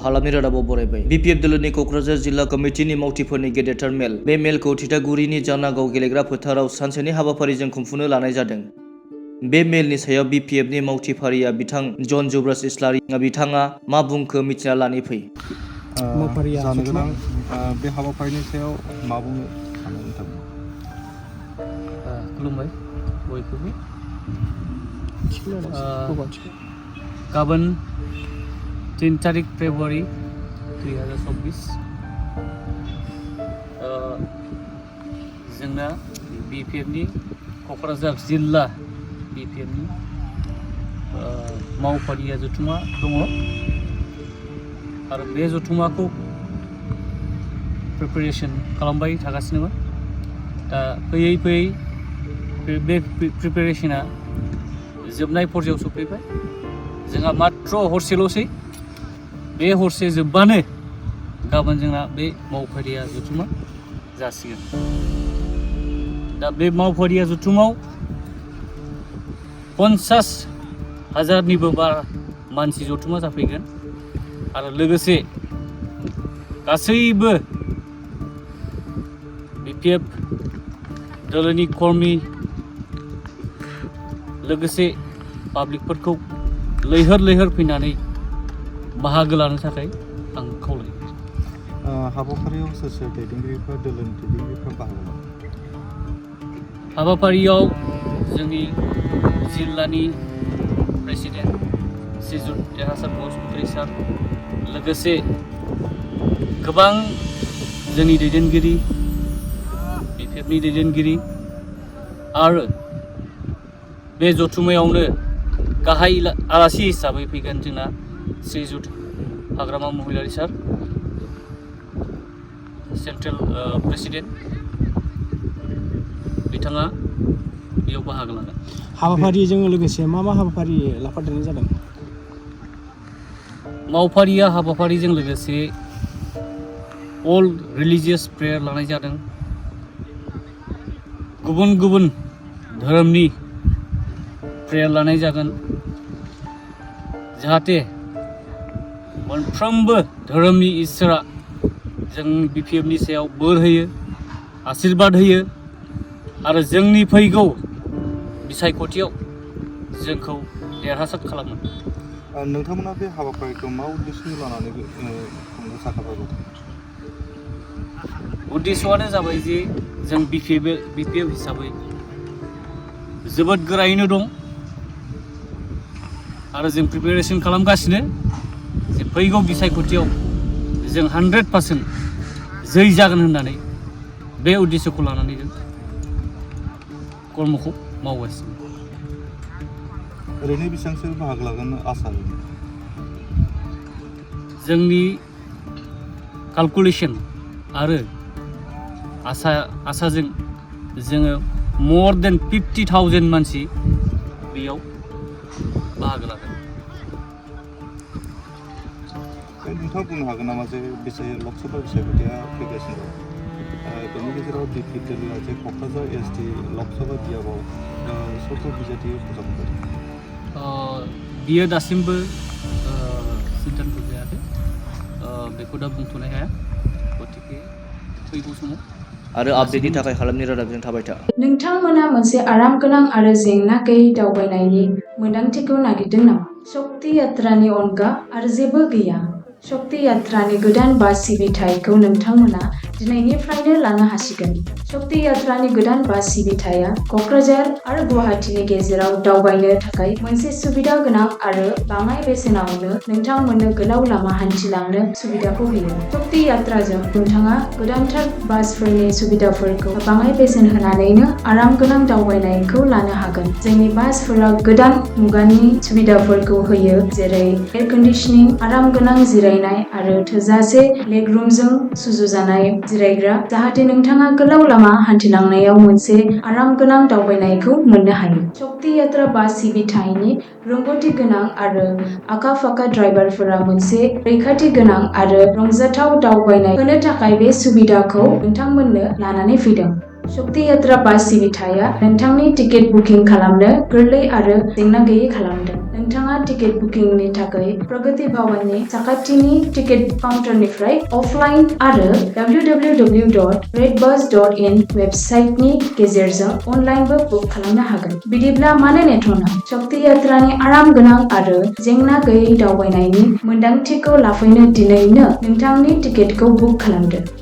हालामनि रादाबाव बरायबाय। बिपिएफ दोलोनि क'क्राझार जिल्ला कमिटिनि मावथिफोरनि गेदेरथार मेल। बे मेलखौ थिथागुरिनि जानागाव गेलेग्रा फोथाराव सानसेनि हाबाफारिजों खुंफुंनो लानाय जादों। बे मेलनि सायाव बिपिएफनि मावथिफारिया बिथां जन जुब्राज इस्लारि बिथाङा मा बुंखो मिथिना लानि फै। जानो गोनां बे हाबाफारिनि सायाव मा बुंनो सानो नोंथां? खुलुमबाय बयखौबो। गाबोन 3 तारिख फेब्रुवारि 2024 जोंना बिपिएफनि क'क्राझार जिल्ला बिपिएफनि मावफारिया जथुमा दङ आरो बे जथुमाखौ प्रिपेरेसन खालामबाय थागासिनोमोन। दा फैयै फैयै बे प्रिपेरेसना जोबनाय पर्यायाव सफैबाय। जोंहा मात्र हरसेल'सै। बे हरसे जोबबानो गाबोन जोंना बे मावफारिया जथुमा जासिगोन। दा बे मावफारिया जथुमाव 50,000निबो बारा मानसि जथुमा जाफैगोन आरो लोगोसे गासैबो बिपिएफ दोलोनि कर्मि लोगोसे पाब्लिकफोरखौ लैहोर लैहोर फैनानै बाहागो लानो थाखाय आं खावलायो। हाबाफारियाव सोर सोर दैदेनगिरिफोर दोलोनि दैदेनगिरिफोर बाहागो लायो? हाबाफारियाव जोंनि जिल्लानि प्रेसिडेन्ट श्रीजुत देरहासात बसुमतारी सार लोगोसे गोबां जोंनि दैदेनगिरि बिपिएफनि दैदेनगिरि आरो बे जथुमायावनो गाहाय आलासि हिसाबै फैगोन जोंना श्रीजुत हाग्रामा महिलारी सार सेन्ट्रेल प्रेसिडेन्ट बिथाङा बेयाव बाहागो लागोन। हाबाफारिजों लोगोसे मा हाबाफारि लाफादेरनाय जादों? हाबाफारिजों लोगोसे अल रिलिजियास प्रेयार लानाय जादों। गुबुन गुबुन धोरोमनि प्रेयार लानाय जागोन जाहाथे मोनफ्रोमबो धोरोमनि इसोरा जों बिपिएफनि सायाव बोर होयो, आशीर्बाद होयो आरो जोंनि फैगौ बिसायख'थियाव जोंखौ देरहासार खालामो। नोंथांमोना बे हाबाफारिखौ मा उद्देश्य लानानै खुंनो साखाफारा? उद्देश्यआनो जाबाय जे जों बिपिएफ हिसाबै जोबोद गोरायैनो दं आरो जों प्रिपेरेसन खालामगासिनो जे फैगौ बिसायख'थियाव जों 100% जै जागोन होननानै बे उद्देश्यखौ लानानै जों कर्मखौ मावगासिनो। ओरैनो बेसेबांसो बाहागो लागोन आसा? जोंनि कालकुलेसन आरो आसाजों जोङो more than 50,000 मानसि बेयाव बाहागो लागोन। नोंथाङा बुंनो हागोन नामा जे लकसभा बिसायख'थिया फैगासिनो दं, बेनि गेजेराव बिपिएफ दोलोआ जे क'क्राझार एसटि लकसभा बियाबाव सोरखौ बिजेपि फोसावगोन? बियो दासिमबो सिद्धान्त जायाखै, बेखौ दा बुंथ'नो हाया। गतिके फैगौ समाव आरो आपडेटनि थाखाय हालामनि रादाबजों थाबाय था। नोंथांमोना मोनसे आराम गोनां आरो जेंना गैयै दावबायनायनि मोन्दांथिखौ नागिरदों नामा? शक्ति यात्रानि अनगा आरो जेबो गैया। शक्ति यात्रानि गोदान बास सिबिथायखौ नोंथांमोना दिनैनिफ्रायनो लानो हासिगोन। शक्ति यात्रानि गोदान बास सिबिथाया क'क्राझार आरो गुवाहाटीनि गेजेराव दावबायनो थाखाय मोनसे सुबिदा गोनां आरो बाङाय बेसेनावनो नोंथांमोननो गोलाव लामा हान्थिलांनो सुबिदाखौ होयो। शक्ति यात्राजों नोंथाङा गोदानथार बासफोरनि सुबिदाफोरखौ बाङाय बेसेन होनानैनो आराम गोनां दावबायनायखौ लानो हागोन। जोंनि बासफोरा गोदान मुगानि सुबिदाफोरखौ होयो, जेरै एयार कन्डिशनिं, आराम गोनां जिरायनाय आरो थोजासे लेगरुमजों सुजुजानाय जिरायग्रा, जाहाथे नोंथाङा गोलाव लामा हान्थिलांनायाव मोनसे आराम गोनां दावबायनायखौ मोननो हायो। शक्ति यात्रा बास सिबिथायनि रोंग'थि गोनां आरो आखा-फाखा ड्राइभारफोरा मोनसे रैखाथि गोनां आरो रंजाथाव दावबायनाय होनो थाखाय बे सुबिदाखौ नोंथांमोननो लानानै फैदों। शक्ति यात्रा बास सिबिथाया नोंथांनि टिकेट बुकिं खालामनो गोरलै आरो जेंना गैयै खालामदों। नोंथाङा टिकेट बुकिंनि थाखाय प्रगति भवननि साखाथिनि टिकेट काउन्टारनिफ्राय अफलाइन आरो www.redbus.in वेबसाइटनि गेजेरजों अनलाइनबो बुक खालामनो हागोन। बिदिब्ला मानो नेथ'नो? शक्ति यात्रानि आराम गोनां आरो जेंना गैयै दावबायनायनि मोन्दांथिखौ लाफैनो दिनैनो नोंथांनि टिकेटखौ बुक खालामदो।